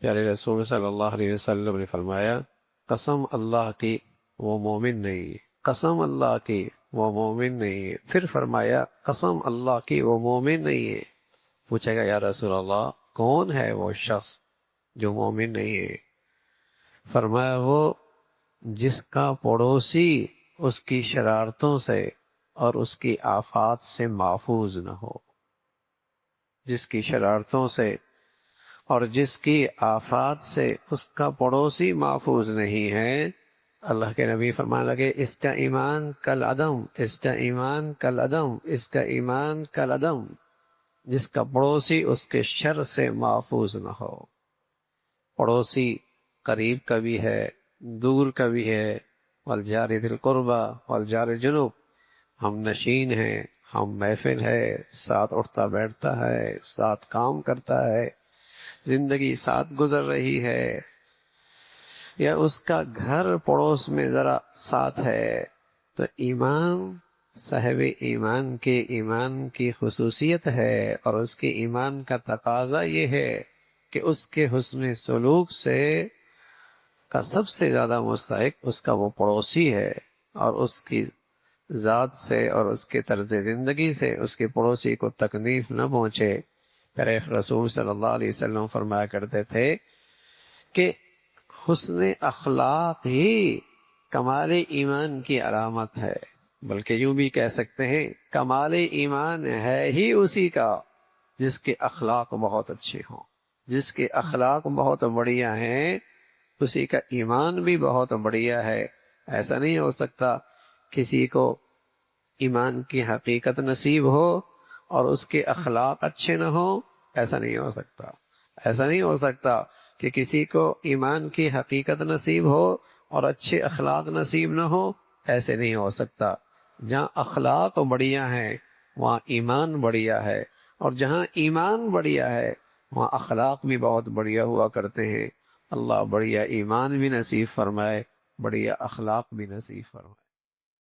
پیارے رسول صلی اللہ علیہ وسلم نے فرمایا، قسم اللہ کی وہ مومن نہیں، قسم اللہ کی وہ مومن نہیں ہے۔ پھر فرمایا، قسم اللہ کی وہ مومن نہیں ہے۔ پوچھے گا یا رسول اللہ کون ہے وہ شخص جو مومن نہیں ہے؟ فرمایا، وہ جس کا پڑوسی اس کی شرارتوں سے اور اس کی آفات سے محفوظ نہ ہو، جس کی شرارتوں سے اور جس کی آفات سے اس کا پڑوسی محفوظ نہیں ہے۔ اللہ کے نبی فرمانے لگے، اس کا ایمان کالعدم، اس کا ایمان کالعدم، اس کا ایمان کالعدم، جس کا پڑوسی اس کے شر سے محفوظ نہ ہو۔ پڑوسی قریب کا بھی ہے، دور کا بھی ہے، والجار ذی القربى والجار جنوب، ہم نشین ہیں، ہم محفل ہے، ساتھ اٹھتا بیٹھتا ہے، ساتھ کام کرتا ہے، زندگی ساتھ گزر رہی ہے، یا اس کا گھر پڑوس میں ذرا ساتھ ہے، تو ایمان صاحب ایمان کے ایمان کی خصوصیت ہے، اور اس کے ایمان کا تقاضا یہ ہے کہ اس کے حسن سلوک سے کا سب سے زیادہ مستحق اس کا وہ پڑوسی ہے، اور اس کی ذات سے اور اس کے طرز زندگی سے اس کے پڑوسی کو تکلیف نہ پہنچے۔ پھر رسول صلی اللہ علیہ وسلم فرمایا کرتے تھے کہ حسن اخلاق ہی کمال ایمان کی علامت ہے، بلکہ یوں بھی کہہ سکتے ہیں کمال ایمان ہے ہی اسی کا جس کے اخلاق بہت اچھے ہوں، جس کے اخلاق بہت بڑھیا ہیں اسی کا ایمان بھی بہت بڑھیا ہے۔ ایسا نہیں ہو سکتا کسی کو ایمان کی حقیقت نصیب ہو اور اس کے اخلاق اچھے نہ ہوں، ایسا نہیں ہو سکتا۔ ایسا نہیں ہو سکتا کہ کسی کو ایمان کی حقیقت نصیب ہو اور اچھے اخلاق نصیب نہ ہو، ایسے نہیں ہو سکتا۔ جہاں اخلاق بڑھیا ہیں وہاں ایمان بڑھیا ہے، اور جہاں ایمان بڑھیا ہے وہاں اخلاق بھی بہت بڑھیا ہوا کرتے ہیں۔ اللہ بڑھیا ایمان بھی نصیب فرمائے، بڑھیا اخلاق بھی نصیب فرمائے۔